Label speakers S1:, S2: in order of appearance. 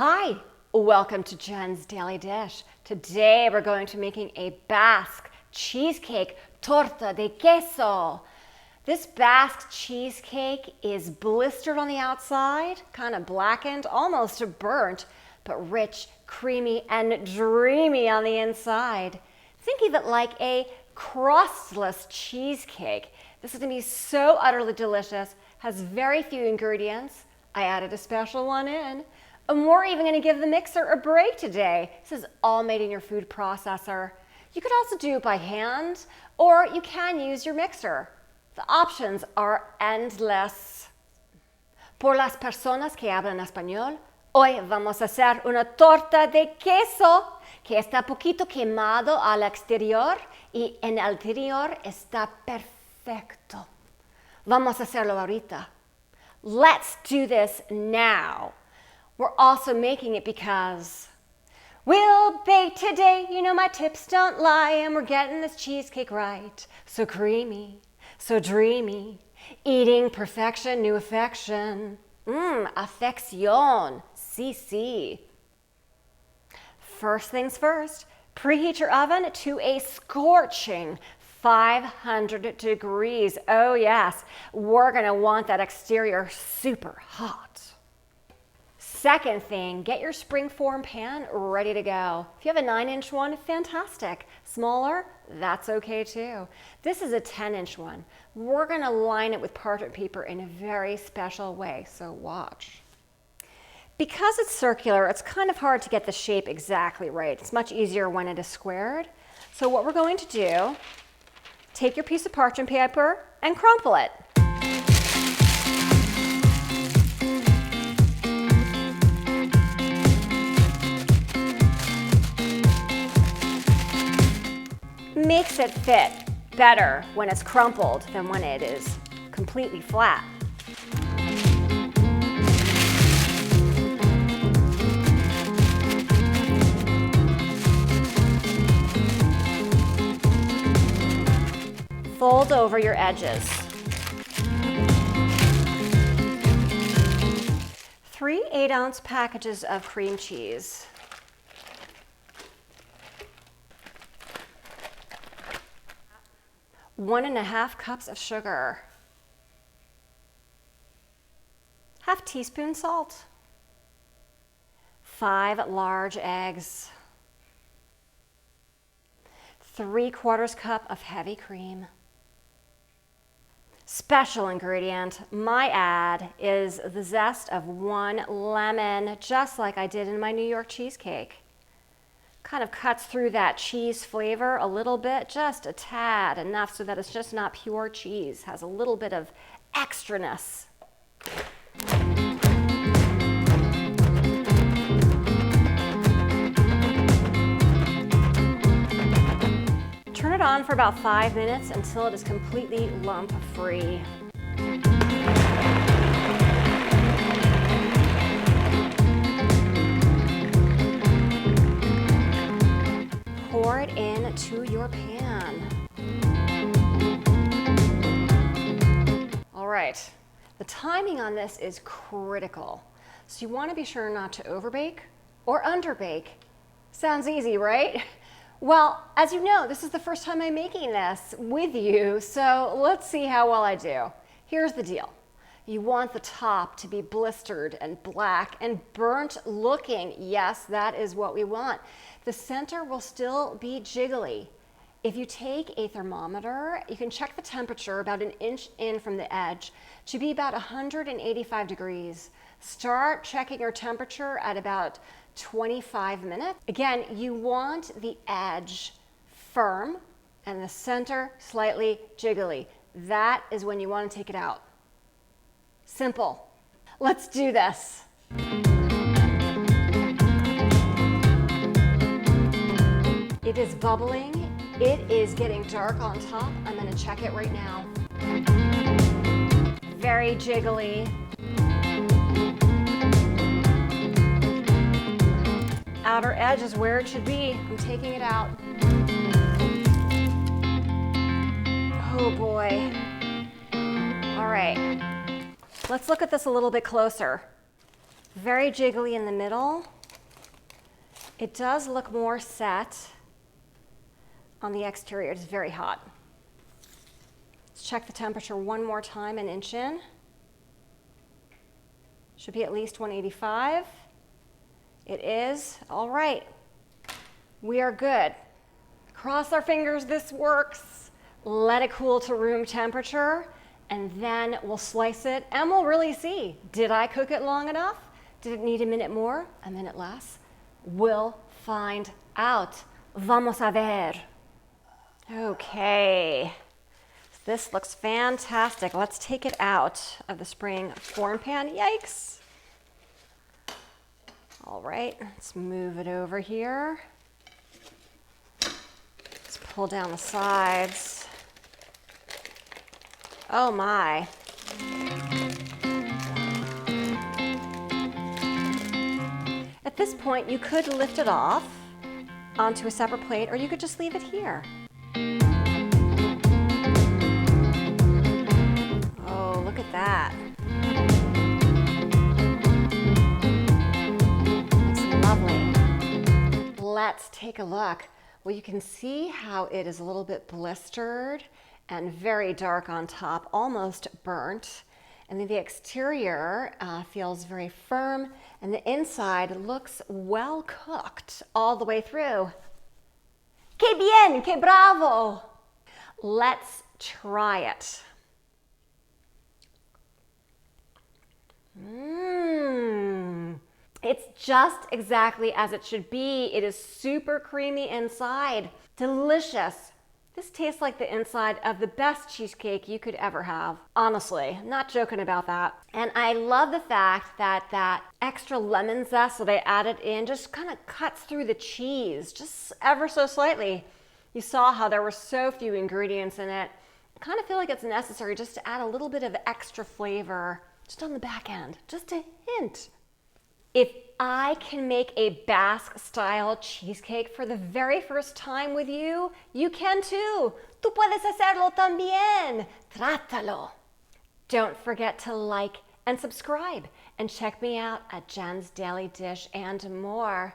S1: Hi, welcome to Jen's Daily Dish. Today we're going to be making a Basque cheesecake, Tarta De Queso. This Basque cheesecake is blistered on the outside, kind of blackened, almost burnt, but rich, creamy, and dreamy on the inside. Think of it like a crustless cheesecake. This is going to be so utterly delicious, has very few ingredients. I added a special one in. And we're even going to give the mixer a break today. This is all made in your food processor. You could also do it by hand, or you can use your mixer. The options are endless. Por las personas que hablan español, hoy vamos a hacer una torta de queso que está poquito quemado al exterior y en el interior está perfecto. Vamos a hacerlo ahorita. Let's do this now. We're also making it because we'll bake today. You know my tips don't lie, and we're getting this cheesecake right. So creamy, so dreamy, eating perfection, new affection. Affección, sí. First things first, preheat your oven to a scorching 500 degrees. Oh yes, we're gonna want that exterior super hot. Second thing, get your springform pan ready to go. If you have a 9-inch one, fantastic. Smaller, that's okay too. This is a 10-inch one. We're gonna line it with parchment paper in a very special way, so watch. Because it's circular, it's kind of hard to get the shape exactly right. It's much easier when it is squared. So what we're going to do, take your piece of parchment paper and crumple it. Makes it fit better when it's crumpled than when it is completely flat. Fold over your edges. 3 8-ounce packages of cream cheese. 1½ cups of sugar, ½ teaspoon salt, 5 large eggs, 3/4 cup of heavy cream. Special ingredient, my add, is the zest of 1 lemon, just like I did in my New York cheesecake. Kind of cuts through that cheese flavor a little bit, just a tad, enough so that it's just not pure cheese, has a little bit of extraness. Turn it on for about 5 minutes until it is completely lump-free. Pour it into your pan. All right, the timing on this is critical. So you want to be sure not to overbake or underbake. Sounds easy, right? Well, as you know, this is the first time I'm making this with you, so let's see how well I do. Here's the deal. You want the top to be blistered and black and burnt looking. Yes, that is what we want. The center will still be jiggly. If you take a thermometer, you can check the temperature about 1 inch in from the edge to be about 185 degrees. Start checking your temperature at about 25 minutes. Again, you want the edge firm and the center slightly jiggly. That is when you want to take it out. Simple. Let's do this. It is bubbling. It is getting dark on top. I'm going to check it right now. Very jiggly. Outer edge is where it should be. I'm taking it out. Oh boy. All right. Let's look at this a little bit closer. Very jiggly in the middle. It does look more set on the exterior. It's very hot. Let's check the temperature one more time, an inch in. Should be at least 185. It is. All right. We are good. Cross our fingers this works. Let it cool to room temperature, and then we'll slice it and we'll really see. Did I cook it long enough? Did it need a minute more? A minute less? We'll find out. Vamos a ver. Okay. This looks fantastic. Let's take it out of the spring form pan. Yikes. All right, let's move it over here. Let's pull down the sides. Oh my. At this point, you could lift it off onto a separate plate, or you could just leave it here. Oh, look at that. Looks lovely. Let's take a look. Well, you can see how it is a little bit blistered and very dark on top, almost burnt. And then the exterior feels very firm, and the inside looks well cooked all the way through. Que bien, que bravo! Let's try it. It's just exactly as it should be. It is super creamy inside. Delicious. This tastes like the inside of the best cheesecake you could ever have. Honestly, not joking about that. And I love the fact that that extra lemon zest that I added in just kind of cuts through the cheese, just ever so slightly. You saw how there were so few ingredients in it. I kind of feel like it's necessary just to add a little bit of extra flavor just on the back end, just a hint. If I can make a Basque-style cheesecake for the very first time with you, you can too. Tú puedes hacerlo también. Trátalo. Don't forget to like and subscribe, and check me out at Jen's Daily Dish and more.